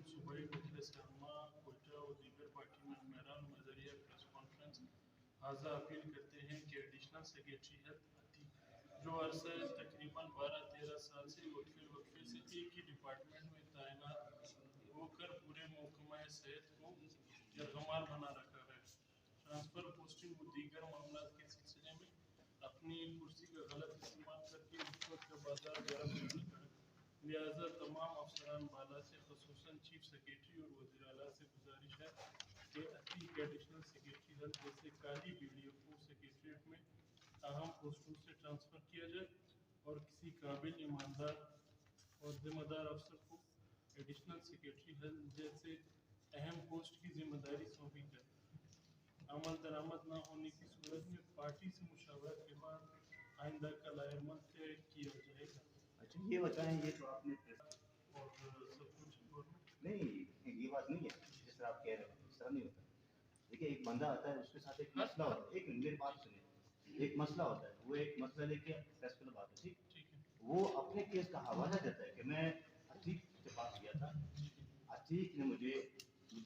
صوبائی مجلس عامہ کوئٹہ و دیگر پارٹی ممبران بذریعہ پریس کانفرنس حاضہ اپیل کرتے ہیں کہ ایڈیشنل سیکریٹری ہیلتھ عتیق جو عرصہ تقریباً 12-13 سال سے وقفے سے ایک ہی ڈپارٹمنٹ میں تعینات ہو کر پورے محکمہ صحت کو یرغمال بنا رکھا ہے، ٹرانسفر پوسٹنگ و دیگر معاملات کے سلسلے میں اپنی کرسی کا غلط استعمال کر کے رشوت کا بازار گرم کرنے کا ہے۔ لہٰذا تمام افسران بالا سے خصوصاً چیف سیکریٹری اور وزیر اعلیٰ سے گزارش ہے کہ عتیق ایڈیشنل سیکریٹری ہیلتھ جیسے کالی بیڑیوں کو سیکریٹریٹ میں اہم پوسٹوں سے ٹرانسفر کیا جائے اور کسی قابل، ایماندار اور ذمہ دار افسر کو ایڈیشنل سیکریٹری ہیلتھ جیسے اہم پوسٹ کی ذمہ داری سونپی جائے۔ عمل درآمد نہ ہونے کی صورت میں پارٹی سے مشاورت کے بعد آئندہ کا لائحہ عمل طے کیا جائے گا۔ اچھا یہ بتائیں، یہ تو آپ نے اور سب کچھ نہیں، یہ بات نہیں ہے جس طرح آپ کہہ رہے ہیں، اس طرح نہیں ہوتا۔ دیکھیے ایک بندہ آتا ہے، اس کے ساتھ ایک مسئلہ ہوتا ہے، ایک میری بات سنیں، ایک مسئلہ ہوتا ہے، وہ ایک مسئلہ لے کے پریس کلب آتا ہے، ٹھیک، وہ اپنے کیس کا حوالہ دیتا ہے کہ میں عتیق کے پاس گیا تھا، عتیق نے مجھ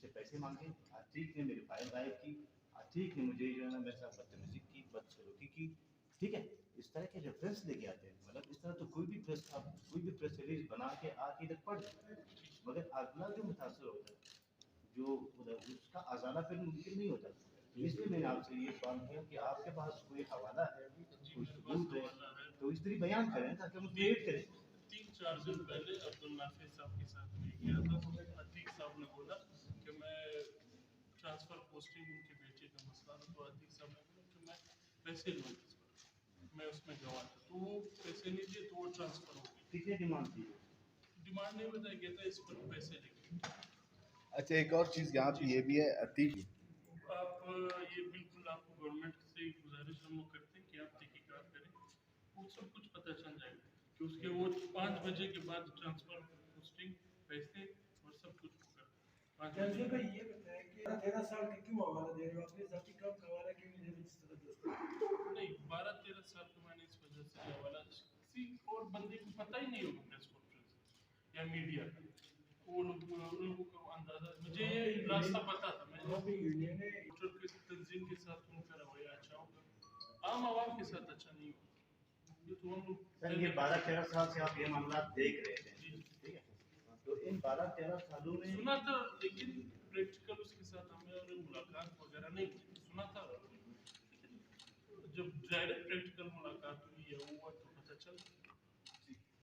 سے پیسے مانگے، عتیق نے میری فائل غائب کی، عتیق نے مجھے جو ہے نا میرے ساتھ بدتمیزی کی، بدسلوکی کی، ٹھیک ہے، اس طرح کے ریفرنس لے کے آتے ہیں۔ مطلب اس طرح تو کوئی بھی پریس ریلیز بنا کے آ کے ادھر پڑھ دیتا ہے، مگر اگلا جو متاثر ہوتا ہے، جو اس کا ازالہ پھر ممکن نہیں ہوتا۔ اس لیے میں نے آپ سے یہ سوال کیا کہ آپ کے پاس کوئی حوالہ ہے، کوئی ثبوت ہے تو اس طرح بیان کریں تاکہ ہم کریٹ کریں۔ 3-4 دن پہلے عبدالنافع صاحب کے ساتھ میں گیا تھا، عتیق صاحب نے بولا کہ میں ٹرانسفر پوسٹنگ ان کے بیٹے کا مسئلہ تھا، تو عتیق صاحب نے بولا کہ میں پیسے لوں اس پر، میں اس میں گواہ تھا، تو وہ پیسے نہیں دیے تو وہ ٹرانسفر ہو گئی۔ کتنے ڈیمانڈ تھی؟ ڈیمانڈ نہیں بتایا گیا تھا، اس پر پیسے لیں گے۔ اچھا ایک اور چیز یہاں پہ یہ بھی ہے، عتیق آپ یہ بالکل آپ کو گورنمنٹ سے گزارش ہم لوگ کرتے ہیں کہ آپ تحقیقات کریں، وہ سب کچھ پتہ چل جائے گا کہ اس کے وہ 5 بجے کے بعد ٹرانسفر پوسٹنگ پیسے اور سب کچھ ہوگا۔ جنرل بھائی یہ بتائیں کہ 13 سال کا کیوں حوالہ دے رہے ہو؟ اپنے ذاتی کام کا حوالہ کیوں نہیں دے رہے جس طرح دوست؟ نہیں 12-13 سال کا میں نے اس وجہ سے حوالہ کسی اور بندے کو پتہ ہی نہیں ہوگا پریس کانفرنس یا میڈیا کا، وہ لوگوں کو اندازہ، مجھے یہ راستہ پتا تھا، میں تنظیم کے ساتھ ان کا رویہ اچھا ہوگا، عام عوام کے ساتھ اچھا نہیں ہوگا۔ یہ تو ہم لوگ سر یہ 12-13 سال سے آپ یہ معاملات دیکھ رہے تھے، ٹھیک ہے، تو ان 12-13 سالوں میں سنا تھا، لیکن پریکٹیکل اس کے ساتھ ہمیں ملاقات وغیرہ نہیں ہوئی، سنا تھا، جب ڈائریکٹ پریکٹیکل ملاقات ہوئی یا ہوا تو پتہ چل